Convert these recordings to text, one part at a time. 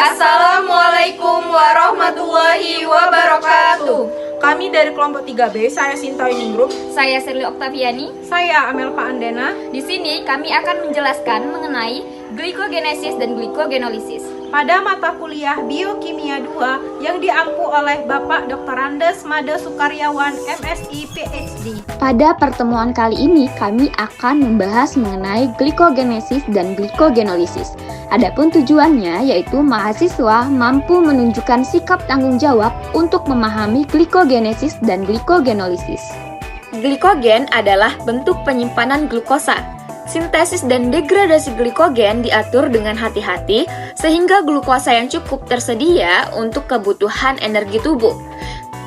Assalamualaikum warahmatullahi wabarakatuh. Kami dari kelompok 3B, saya Sinta Winingrum, Saya Sherly Oktaviani. saya Amelva Andena. Di sini kami akan menjelaskan mengenai glikogenesis dan glikogenolisis. Pada mata kuliah Biokimia 2 yang diampu oleh Bapak Dr. Andes Made Sukaryawan, MSI, PhD. Pada pertemuan kali ini kami akan membahas mengenai glikogenesis dan glikogenolisis. Adapun tujuannya yaitu mahasiswa mampu menunjukkan sikap tanggung jawab untuk memahami glikogenesis dan glikogenolisis. Glikogen adalah bentuk penyimpanan glukosa. Sintesis dan degradasi glikogen diatur dengan hati-hati sehingga glukosa yang cukup tersedia untuk kebutuhan energi tubuh.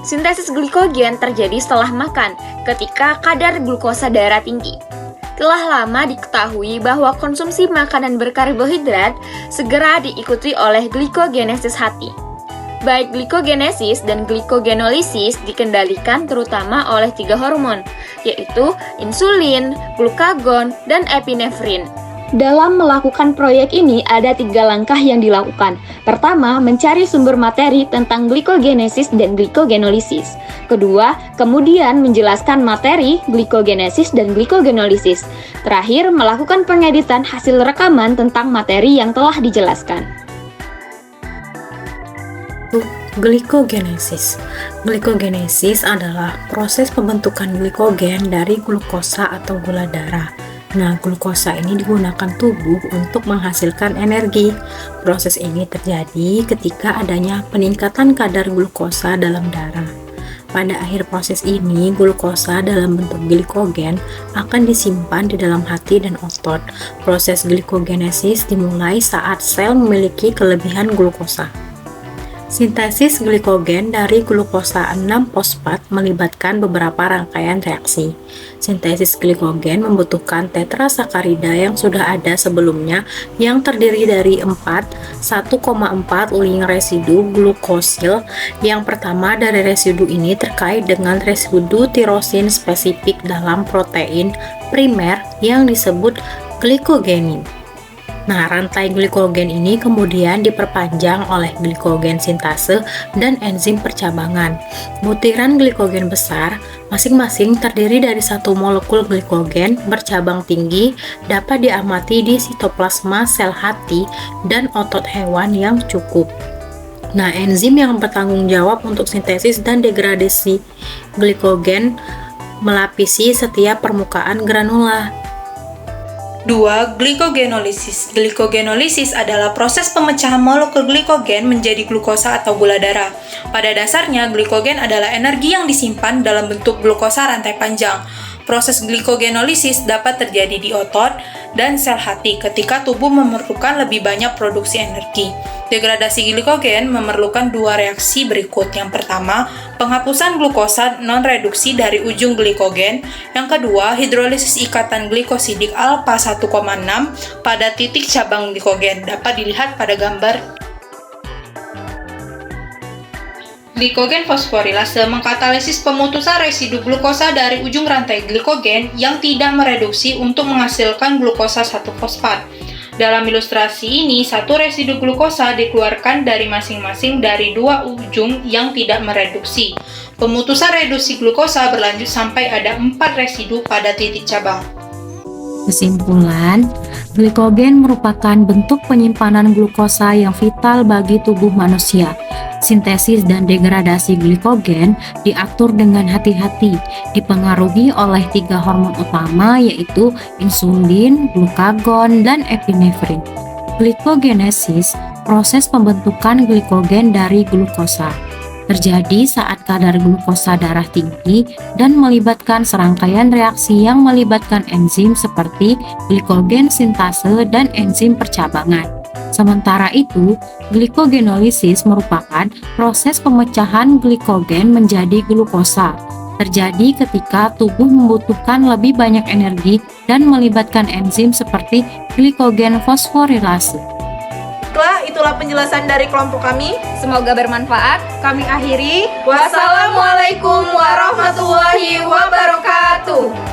Sintesis glikogen terjadi setelah makan ketika kadar glukosa darah tinggi. Telah lama diketahui bahwa konsumsi makanan berkarbohidrat segera diikuti oleh glikogenesis hati. Baik glikogenesis dan glikogenolisis dikendalikan terutama oleh 3 hormon, yaitu insulin, glukagon, dan epinefrin. Dalam melakukan proyek ini ada 3 langkah yang dilakukan. Pertama, mencari sumber materi tentang glikogenesis dan glikogenolisis. Kedua, kemudian menjelaskan materi, glikogenesis dan glikogenolisis. Terakhir, melakukan pengeditan hasil rekaman tentang materi yang telah dijelaskan. Glikogenesis. Glikogenesis adalah proses pembentukan glikogen dari glukosa atau gula darah. Nah, glukosa ini digunakan tubuh untuk menghasilkan energi. Proses ini terjadi ketika adanya peningkatan kadar glukosa dalam darah. Pada akhir proses ini, glukosa dalam bentuk glikogen akan disimpan di dalam hati dan otot. Proses glikogenesis dimulai saat sel memiliki kelebihan glukosa. Sintesis glikogen dari glukosa 6-fosfat melibatkan beberapa rangkaian reaksi. Sintesis glikogen membutuhkan tetrasakarida yang sudah ada sebelumnya yang terdiri dari 1,4 link residu glukosil. Yang pertama dari residu ini terkait dengan residu tirosin spesifik dalam protein primer yang disebut glikogenin. Nah, rantai glikogen ini kemudian diperpanjang oleh glikogen sintase dan enzim percabangan. Butiran glikogen besar masing-masing terdiri dari 1 molekul glikogen bercabang tinggi dapat diamati di sitoplasma sel hati dan otot hewan yang cukup. Nah, enzim yang bertanggung jawab untuk sintesis dan degradasi glikogen melapisi setiap permukaan granula. 2. Glikogenolisis. Glikogenolisis adalah proses pemecahan molekul glikogen menjadi glukosa atau gula darah. Pada dasarnya, glikogen adalah energi yang disimpan dalam bentuk glukosa rantai panjang. Proses glikogenolisis dapat terjadi di otot dan sel hati ketika tubuh memerlukan lebih banyak produksi energi. Degradasi glikogen memerlukan 2 reaksi berikut. Yang pertama, penghapusan glukosa non-reduksi dari ujung glikogen. Yang kedua, hidrolisis ikatan glikosidik alfa 1,6 pada titik cabang glikogen. Dapat dilihat pada gambar. Glikogen fosforilase mengkatalisis pemutusan residu glukosa dari ujung rantai glikogen yang tidak mereduksi untuk menghasilkan glukosa 1-fosfat. Dalam ilustrasi ini, 1 residu glukosa dikeluarkan dari masing-masing dari 2 ujung yang tidak mereduksi. Pemutusan reduksi glukosa berlanjut sampai ada 4 residu pada titik cabang. Kesimpulan, glikogen merupakan bentuk penyimpanan glukosa yang vital bagi tubuh manusia. Sintesis dan degradasi glikogen diatur dengan hati-hati, dipengaruhi oleh 3 hormon utama yaitu insulin, glukagon, dan epinefrin. Glikogenesis, proses pembentukan glikogen dari glukosa, terjadi saat kadar glukosa darah tinggi dan melibatkan serangkaian reaksi yang melibatkan enzim seperti glikogen sintase dan enzim percabangan. Sementara itu, glikogenolisis merupakan proses pemecahan glikogen menjadi glukosa. Terjadi ketika tubuh membutuhkan lebih banyak energi dan melibatkan enzim seperti glikogen fosforilase. Itulah penjelasan dari kelompok kami. Semoga bermanfaat. Kami akhiri. Wassalamualaikum warahmatullahi wabarakatuh.